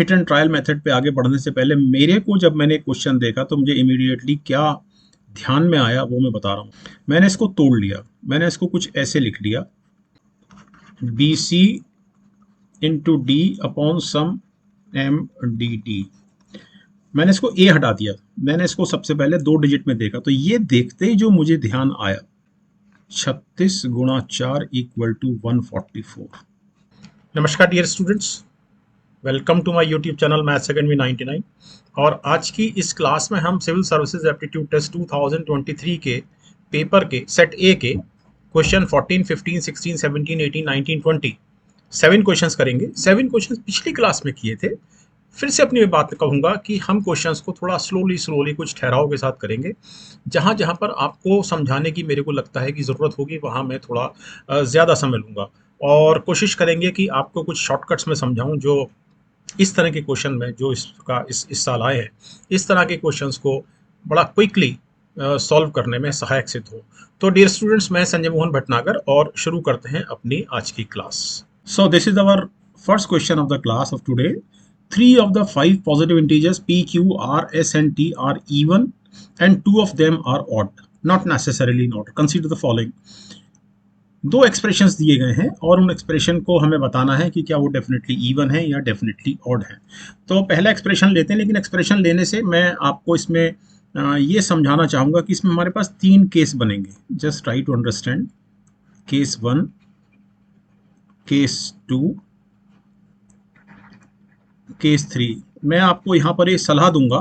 Hit and trial method पे आगे बढ़ने से पहले मेरे को जब मैंने क्वेश्चन देखा तो मुझे इमीडिएटली क्या ध्यान में आया वो मैं बता रहा हूँ। मैंने इसको तोड़ लिया, मैंने इसको कुछ ऐसे लिख लिया, B C into D upon some M D T. मैंने इसको ए हटा दिया, मैंने इसको सबसे पहले 2 डिजिट में देखा, तो ये देखते ही जो मुझे ध्यान आया 36 गुणा 4 इक्वल टू 144। नमस्कार dear students, welcome to my YouTube channel maths academy 99। और आज की इस क्लास में हम सिविल सर्विसेज एप्टीट्यूड टेस्ट 2023 के पेपर के सेट ए के क्वेश्चन 14, 15, 16, 17, 18, 19, 20 7 क्वेश्चंस करेंगे। 7 क्वेश्चंस पिछली क्लास में किए थे। फिर से अपनी बात कहूँगा कि हम क्वेश्चंस को थोड़ा स्लोली कुछ ठहराव के साथ करेंगे। जहाँ जहाँ पर आपको समझाने की मेरे को लगता है कि ज़रूरत होगी वहाँ मैं थोड़ा ज़्यादा समय लूँगा और कोशिश करेंगे कि आपको कुछ शॉर्टकट्स में समझाऊं जो इस तरह के क्वेश्चन में जो इस साल आए हैं, इस तरह के क्वेश्चंस को बड़ा क्विकली सॉल्व करने में सहायक सिद्ध हो। तो डियर स्टूडेंट्स, मैं संजय मोहन भटनागर और शुरू करते हैं अपनी आज की class. So this is our first question of the class of today. 3 of the 5 positive integers p, q, r, s and t are even and 2 of them are odd. Not necessarily in order. Consider the following. 2 expressions दिए गए हैं और उन expression को हमें बताना है कि क्या वो डेफिनेटली इवन है या डेफिनेटली ऑड है। तो पहला एक्सप्रेशन लेते हैं, लेकिन एक्सप्रेशन लेने से मैं आपको इसमें ये समझाना चाहूँगा कि इसमें हमारे पास 3 केस बनेंगे। Just try to understand. Case 1, case 2, case 3। मैं आपको यहाँ पर ये सलाह दूंगा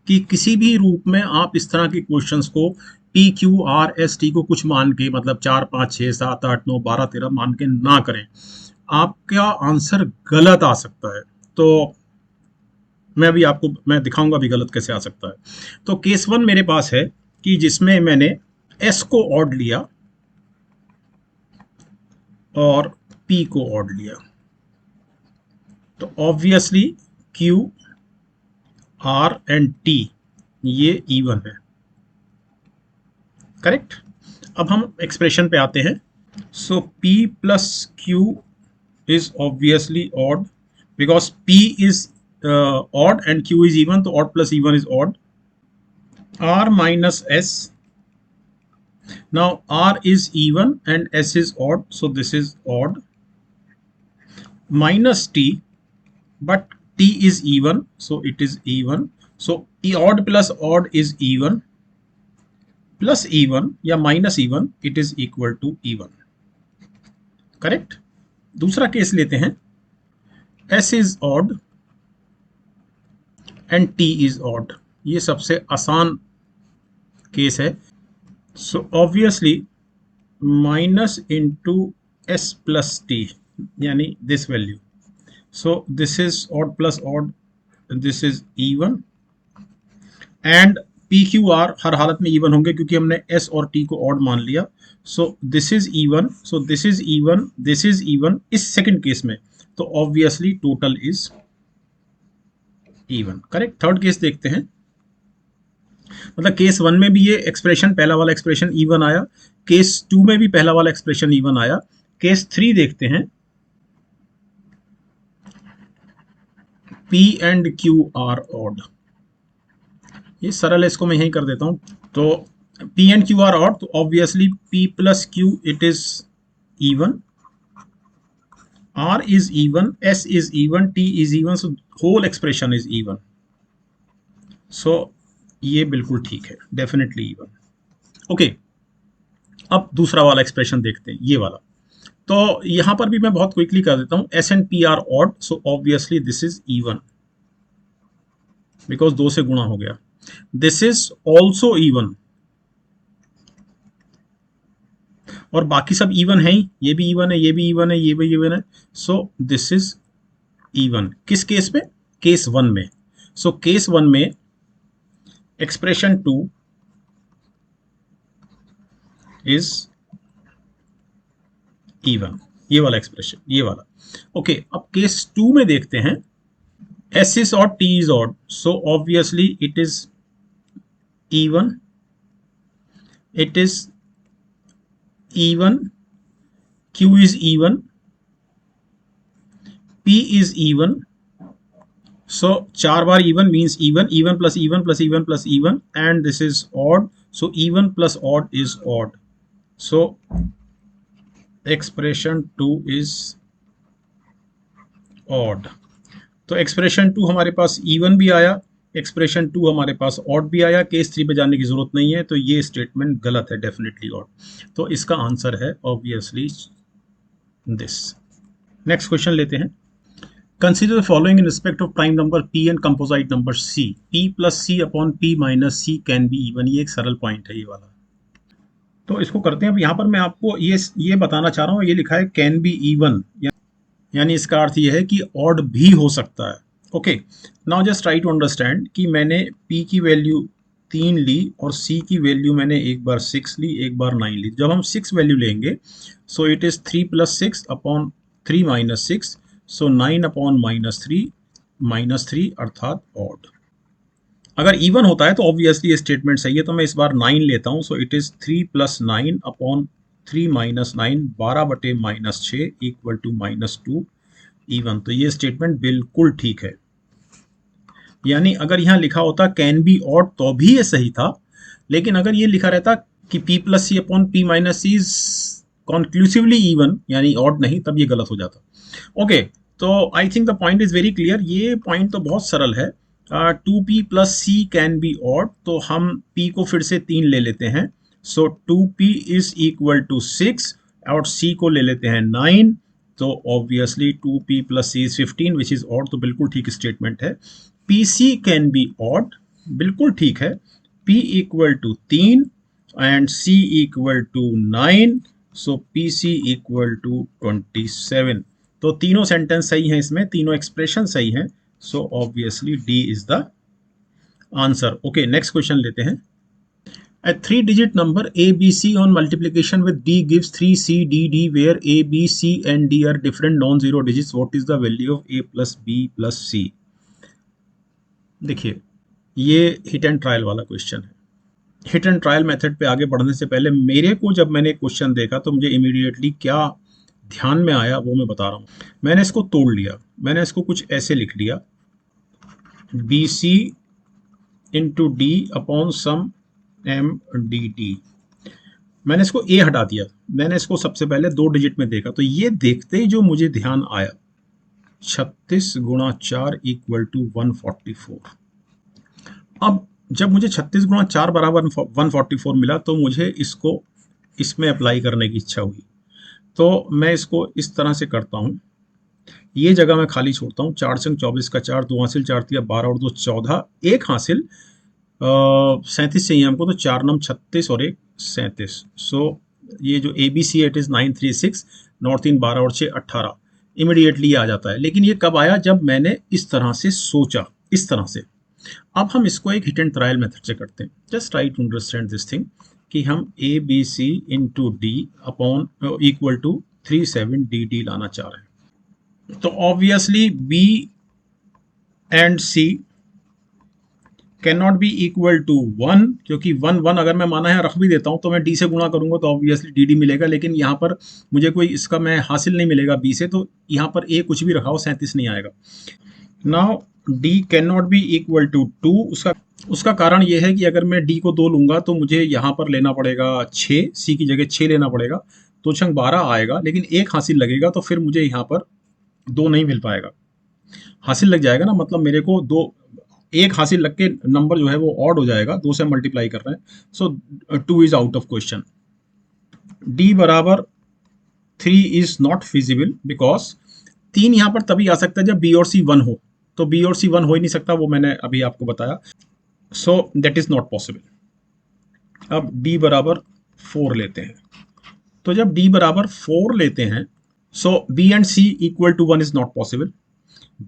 कि किसी भी रूप में आप इस तरह के क्वेश्चंस को P Q R S T को कुछ मान के, मतलब 4, 5, 6, 7, 8, 9, 12, 13 मान के ना करें। आपका आंसर गलत आ सकता है। तो मैं दिखाऊंगा भी गलत कैसे आ सकता है। तो केस 1 मेरे पास है कि जिसमें मैंने एस को ऑड लिया और पी को ऑड लिया। तो obviously Q, R and T ये इवन है। करेक्ट। अब हम एक्सप्रेशन पे आते हैं। So P plus Q is obviously odd because P is odd and Q is even, तो odd plus even is odd. R minus S, now R is even and S is odd, so this is odd. Minus T, but T is even, so it is even. So odd plus odd is even, plus even या minus even it is equal to even. Correct. दूसरा case लेते हैं। S is odd and T is odd. ये सबसे आसान case है। So obviously minus into S plus T यानी this value. So this is odd plus odd, this is even and P Q R हर हालत में इवन होंगे क्योंकि हमने एस और टी को ऑड मान लिया। सो this is even, so this is even, this is even इस सेकंड केस में। तो obviously total is even. Correct. Third case देखते हैं। मतलब केस 1 में भी ये एक्सप्रेशन, पहला वाला एक्सप्रेशन इवन आया, केस 2 में भी पहला वाला एक्सप्रेशन इवन आया। केस 3 देखते हैं। P and Q are odd. ये सरल है, इसको मैं यहीं कर देता हूं। तो P and Q are odd, तो obviously P plus Q it is even, R is even, S is even, T is even, so whole expression is even. So ये बिल्कुल ठीक है, डेफिनेटली इवन। ओके, अब दूसरा वाला एक्सप्रेशन देखते हैं, ये वाला। तो यहां पर भी मैं बहुत क्विकली कर देता हूं। S and P are odd, so obviously this is even because 2 से गुणा हो गया। दिस इज ऑल्सो इवन और बाकी सब इवन है ही, ये भी इवन है, ये भी इवन है, ये भी इवन है। सो दिस इज इवन। किस केस में? केस 1 में। सो केस 1 में एक्सप्रेशन 2 इज इवन, ये वाला एक्सप्रेशन, ये वाला। ओके, अब केस 2 में देखते हैं। S is odd, T is odd, so obviously it is even, it is even, Q is even, P is even So 4 bar even means even, even plus even plus even plus even, and this is odd. So even plus odd is odd. So expression 2 is odd. तो expression 2 हमारे पास even भी आया, expression 2 हमारे पास odd भी आया। Case 3 पे जाने की जरूरत नहीं है, तो ये स्टेटमेंट गलत है, डेफिनेटली ऑड। तो इसका आंसर है ऑब्वियसली दिस। नेक्स्ट क्वेश्चन लेते हैं। Consider the following in respect of prime number p and composite number c। p plus C upon p minus C can be even. ये एक सरल पॉइंट है ये वाला। तो इसको करते हैं। अब यहाँ पर मैं आपको ये बताना चाह रहा हूँ, ये लिखा है कैन बी इवन, यानी इसका अर्थ ये है कि ऑड भी हो सकता है। Okay, now just try to understand कि मैंने p की वैल्यू 3 ली और c की वैल्यू मैंने एक बार 6 ली, एक बार 9 ली। जब हम 6 वैल्यू लेंगे, सो it is 3 plus 6 upon 3 minus 6, so 9 upon minus 3 अर्थात ऑड। अगर इवन होता है तो ऑब्वियसली ये स्टेटमेंट सही है, तो मैं इस बार 9 लेता हूं। So it is 3 plus 9 upon 3 minus 9, 12 बटे minus 6 equal to minus 2 even. तो ये स्टेटमेंट बिल्कुल ठीक है। यानी अगर यहाँ लिखा होता कैन बी ऑड तो भी ये सही था, लेकिन अगर ये लिखा रहता कि p plus C upon P minus C is conclusively even यानी ऑड नहीं, तब ये गलत हो जाता। ओके, तो I think the point is very clear. ये पॉइंट तो बहुत सरल है। 2p plus C can be odd, तो हम p को फिर से 3 ले लेते हैं। सो 2p इज इक्वल टू 6 और c को ले लेते हैं 9। तो obviously 2p plus c is 15 which is odd. तो बिल्कुल ठीक स्टेटमेंट है। PC कैन बी ऑड, बिल्कुल ठीक है। P equal to 3 and C equal to 9, so PC equal to 27। तो तीनों सेंटेंस सही हैं, इसमें तीनों एक्सप्रेशन सही हैं। So obviously D is the answer. Okay, next question लेते हैं। A three-digit number ABC on multiplication with D gives 3CDD, where A, B, C and D are different non-zero digits. What is the value of A plus B plus C? देखिए, ये hit and trial वाला question है। Hit and trial method पे आगे बढ़ने से पहले मेरे को जब मैंने क्वेश्चन देखा तो मुझे इमीडिएटली क्या ध्यान में आया वो मैं बता रहा हूँ। मैंने इसको तोड़ लिया, मैंने इसको कुछ ऐसे लिख लिया, B C into D upon some M D T. मैंने इसको ए हटा दिया, मैंने इसको सबसे पहले 2 डिजिट में देखा। तो ये देखते ही जो मुझे ध्यान आया, 36 गुणा 4 इक्वल टू 144। अब जब मुझे 36 गुणा 4 बराबर 144 मिला तो मुझे इसको इसमें अप्लाई करने की इच्छा हुई। तो मैं इसको इस तरह से करता हूँ, ये जगह मैं खाली छोड़ता हूँ। 4 संग 24 का 4, 2 हासिल 4 तिया 12 और 2 14, 1 हासिल 37 चाहिए हमको। तो 4 नम 36 और 1 37। सो ये जो A B C it is 936, north 3 12 और 6 18, इमीडिएटली आ जाता है। लेकिन ये कब आया, जब मैंने इस तरह से सोचा, इस तरह से। अब हम इसको एक हिट एंड ट्रायल मेथड से करते हैं। Just try to understand this thing कि हम A B C into D upon equal to 37 D D लाना चाह रहे हैं। तो obviously B and C can not be equal to 1, क्योंकि 1 1 अगर मैं माना है रख भी देता हूं तो मैं डी से गुणा करूंगा तो ऑब्वियसली डी डी मिलेगा। लेकिन यहाँ पर मुझे कोई इसका मैं हासिल नहीं मिलेगा बी से, तो यहाँ पर ए कुछ भी रखा हो 37 नहीं आएगा। Now D can not be equal to 2। उसका कारण यह है कि अगर मैं डी को 2 लूंगा तो मुझे यहाँ पर लेना पड़ेगा 6, सी की जगह 6 लेना पड़ेगा, तो छंग 12 आएगा। लेकिन 1 हासिल लगेगा तो फिर मुझे यहाँ पर 2 नहीं मिल पाएगा। हासिल लग जाएगा ना, मतलब मेरे को 1 हासिल लग के नंबर जो है वो ऑड हो जाएगा, 2 से मल्टीप्लाई कर रहे हैं। सो 2 is out of question. D बराबर 3 इज नॉट फिजिबल, बिकॉज 3 यहाँ पर तभी आ सकता है जब बी और सी 1 हो, तो बी और सी 1 हो ही नहीं सकता, वो मैंने अभी आपको बताया। So that is not possible. अब डी बराबर 4 लेते हैं। तो जब डी बराबर 4 लेते हैं, so B and C equal to 1 is not possible.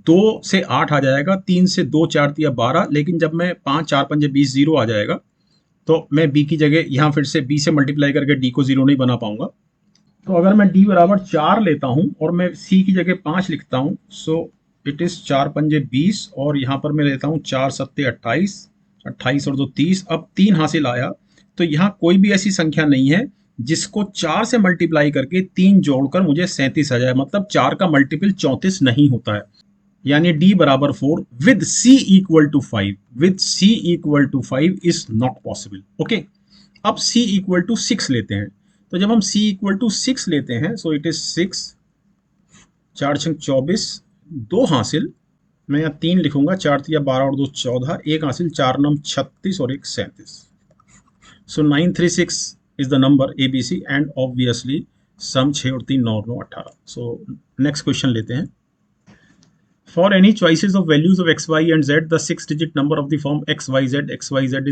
2 से 8 आ जाएगा, 3 से 2 4 तिया 12, लेकिन जब मैं 5 4 5 20 0 आ जाएगा, तो मैं b की जगह यहाँ फिर से b से मल्टीप्लाई करके d को 0 नहीं बना पाऊंगा। तो अगर मैं d बराबर 4 लेता हूँ और मैं c की जगह 5 लिखता हूँ, सो इट इज 4 5 20, और यहाँ पर मैं लेता हूँ 4 7 28, 28 और 2 30। अब 3 हासिल आया, तो यहाँ कोई भी ऐसी संख्या नहीं है जिसको 4 से मल्टीप्लाई करके 3 जोड़कर मुझे 37 आ जाए। मतलब 4 का मल्टीपल 34 नहीं होता है। यानी d बराबर 4 with c equal to 5, with c equal to 5 is not possible. Okay, अब c इक्वल टू 6 लेते हैं। तो जब हम c इक्वल टू 6 लेते हैं, सो इट इज 6, 4 छंग 24, 2 हासिल, मैं यहाँ 3 लिखूंगा, 4 तिया 12 और 2 14, 1 हासिल, 4 नम 36 और 1 37। So 936 is the number ABC and obviously sum 6 और 3 9 और 9 18। सो नेक्स्ट क्वेश्चन लेते हैं। For any choices of values of x, y and z, the 6-digit number of the form x, y, z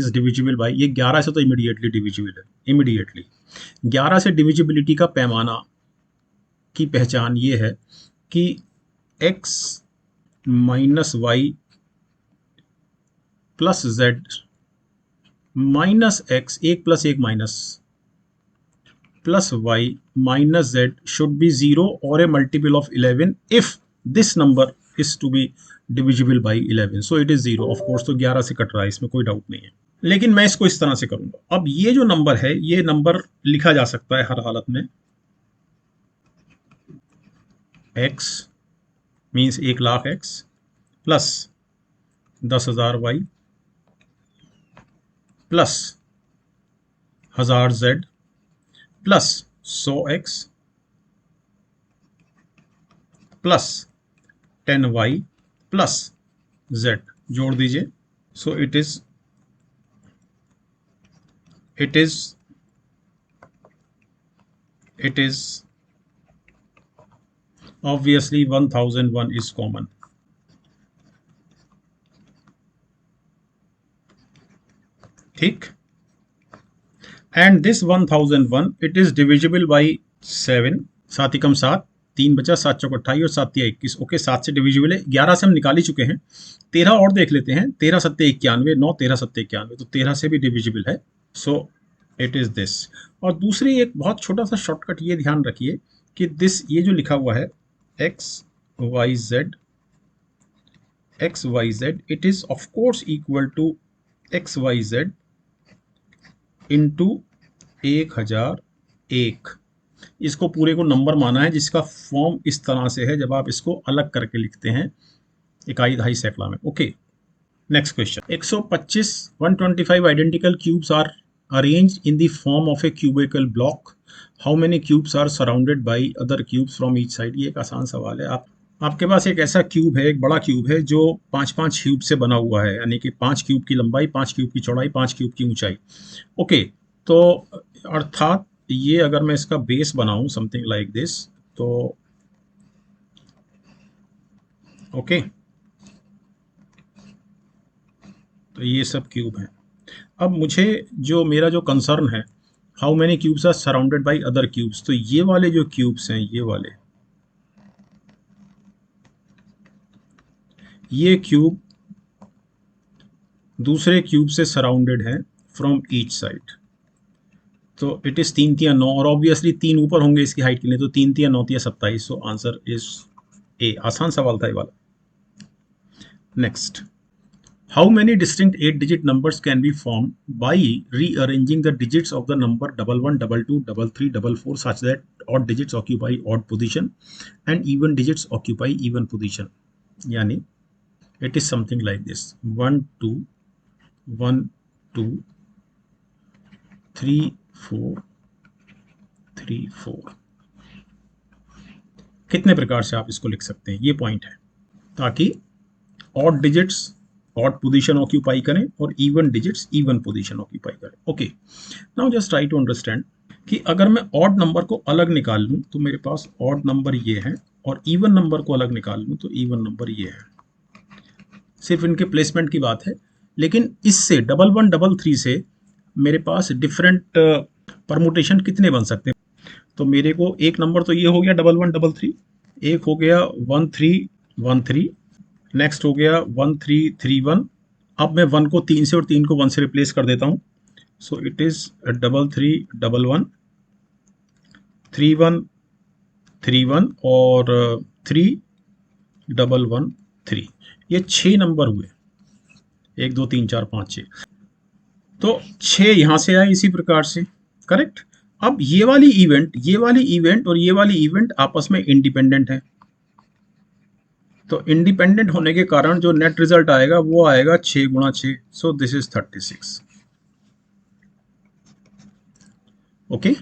is divisible by, ये 11 से तो immediately divisible है, immediately 11 से divisibility का पैमाना की पहचान ये है कि x minus Y plus Z minus X, एक प्लस एक minus, plus Y minus Z should be 0 और a multiple of 11 if this number is to be divisible by 11, so it is 0 of course। तो 11 से cut रहा है, इसमें कोई doubt नहीं है। लेकिन मैं इसको इस तरह से करूंगा। अब ये जो नंबर है, ये नंबर लिखा जा सकता है हर हालत में, x means 1,00,000 x plus 10,000 y plus 1000 z plus 100 x plus 10y plus z जोड़ दीजिए। So it is obviously 1001 is common. ठीक, and this 1001 it is divisible by 7, 7 ही कम 7, 3 बचा, 7 चौक 28 और 7 तिया 21। ओके, 7 से डिविजिबल है, 11 से हम निकाल ही चुके हैं। 13 और देख लेते हैं, 13 सत्ते 91, 9 13 सत्ते 91, तो 13 से भी डिविजिबल है। सो इट इज दिस। और दूसरी एक बहुत छोटा सा शॉर्टकट ये ध्यान रखिए कि दिस, ये जो लिखा हुआ है X Y Z it is of course equal to X Y Z into 1001। इसको पूरे को नंबर माना है, जिसका फॉर्म इस तरह से है जब आप इसको अलग करके लिखते हैं इकाई दहाई सैकड़ा में। Okay, next question. 125 125 identical cubes are arranged in the form of a cubical block, how many cubes are surrounded by other cubes from each side. ये एक आसान सवाल है। आपके पास एक ऐसा क्यूब है, एक बड़ा क्यूब है जो 5-5 क्यूब से बना हुआ है, यानी कि 5 क्यूब की लंबाई, 5 क्यूब की चौड़ाई, 5 क्यूब की ऊंचाई। ओके, तो अर्थात ये अगर मैं इसका बेस बनाऊं समथिंग लाइक दिस, तो ओके, तो ये सब क्यूब हैं। अब मुझे जो मेरा जो कंसर्न है, how many cubes are surrounded by other cubes, तो ये वाले जो क्यूब्स हैं, ये क्यूब दूसरे क्यूब से सराउंडेड है फ्रॉम ईच साइड। तो इट इज 3 तिया 9 और ऑब्वियसली 3 ऊपर होंगे इसकी हाइट के लिए, तो 3 तिया 9 तिया 27। So answer is a. आसान सवाल था ये वाला। Next, how many distinct 8-digit numbers can be formed by rearranging the digits of the number 11, 22, 33, 44 such that odd digits occupy odd position and even digits occupy even position। यानी it is something like this: 1 2 1 2 3 4 3 4। कितने प्रकार से आप इसको लिख सकते हैं, ये पॉइंट है, ताकि odd digits odd position occupy करें और even digits even position occupy करें। Okay, now just try to understand कि अगर मैं ऑड नंबर को अलग निकाल लूं तो मेरे पास ऑड नंबर ये है, और इवन नंबर को अलग निकाल लूं तो इवन नंबर ये है। सिर्फ इनके प्लेसमेंट की बात है, लेकिन इससे 1133 से मेरे पास डिफरेंट परमुटेशन कितने बन सकते हैं। तो मेरे को एक नंबर तो ये हो गया 1133, एक हो गया 1313, नेक्स्ट हो गया 1331। अब मैं 1 को 3 से और 3 को 1 से रिप्लेस कर देता हूँ। सो इट इज 3311 3131 और 3113। ये 6 नंबर हुए, 1 2 3 4 5 6। तो 6 यहां से आए इसी प्रकार से, करेक्ट। अब ये वाली इवेंट और ये वाली इवेंट आपस में इंडिपेंडेंट है। तो इंडिपेंडेंट होने के कारण जो नेट रिजल्ट आएगा वो आएगा 6 गुणा 6, सो दिस इज 36। ओके,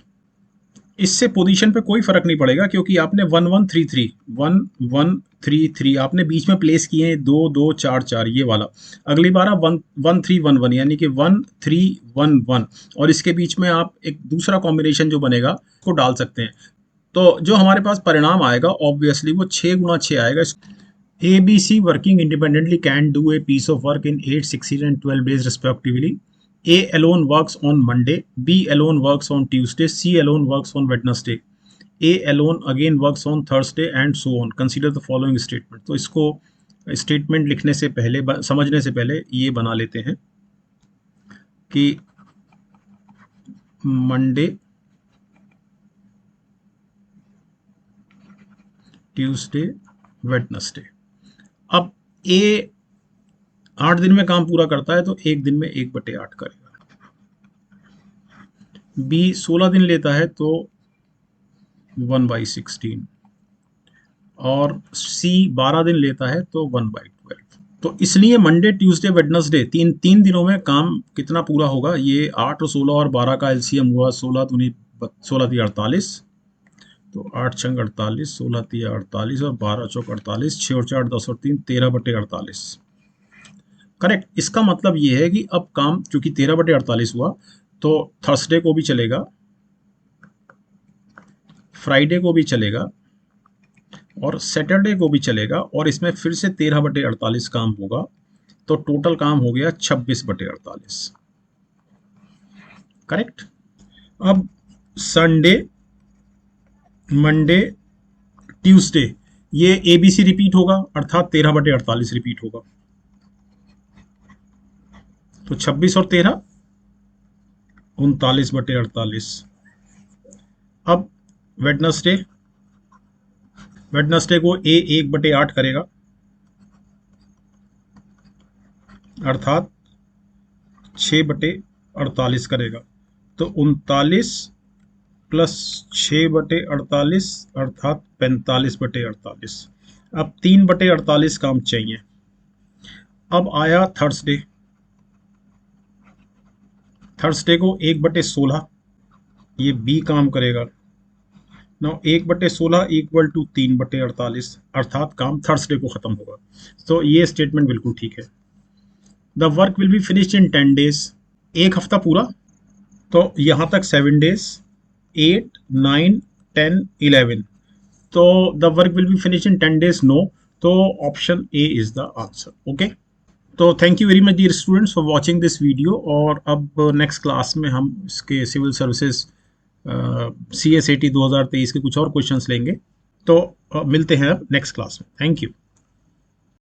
इससे पोजीशन पे कोई फर्क नहीं पड़ेगा क्योंकि आपने 1133 आपने बीच में प्लेस किए हैं 2244 ये वाला। अगली बार आप 1311 यानी कि 1311 और इसके बीच में आप एक दूसरा कॉम्बिनेशन जो बनेगा को डाल सकते हैं। तो जो हमारे पास परिणाम आएगा ऑब्वियसली वो 6 गुणा 6 आएगा। ABC working independently can do a piece of work in 8, 16 and 12 days respectively. A alone works on Monday, B alone works on Tuesday, C alone works on Wednesday, A alone again works on Thursday and so on. Consider the following statement. तो इसको statement लिखने से पहले समझने से पहले ये बना लेते हैं कि मंडे, ट्यूसडे, वेडनेसडे। अब ए 8 दिन में काम पूरा करता है तो एक दिन में 1/8 करेगा। बी 16 दिन लेता है तो 1/16 और सी 12 दिन लेता है तो 1/12। तो इसलिए मंडे, ट्यूसडे, वेडनेसडे तीन दिनों में काम कितना पूरा होगा, ये 8 और 16 और 12 का एलसीएम हुआ 16 दूनी 16 × 48, तो 8 × 48, 16 × 48 और 12 × 48, 6 और 4 10 और 3 13/48। करेक्ट। इसका मतलब ये है कि अब काम चूंकि 13/48 हुआ तो थर्सडे को भी चलेगा, फ्राइडे को भी चलेगा और सैटरडे को भी चलेगा और इसमें फिर से 13/48 काम होगा, तो टोटल काम हो गया 26/48। करेक्ट। अब संडे, मंडे, ट्यूसडे ये ABC रिपीट होगा अर्थात 13/48 रिपीट होगा, तो 26 और 13 39/48। अब वेडनेसडे को A 1/8 करेगा अर्थात 6/48 करेगा, तो 39 प्लस 6/48 अर्थात 45/48। अब 3/48 काम चाहिए। अब आया थर्सडे को 1/16 ये B काम करेगा। नौ 1/16 इक्वल टू 3/48 अर्थात काम थर्सडे को खत्म होगा। तो ये स्टेटमेंट बिल्कुल ठीक है। The work will be finished in 10 days, एक हफ्ता पूरा, तो यहाँ तक 7 डेज, 8, 9, 10, 11, तो the work will be finished in 10 days no, तो option A is the answer. Okay, तो thank you very much dear students for watching this video. और अब नेक्स्ट क्लास में हम इसके सिविल सर्विसेज CSAT 2023 के कुछ और क्वेश्चंस लेंगे। तो मिलते हैं अब नेक्स्ट क्लास में। Thank you.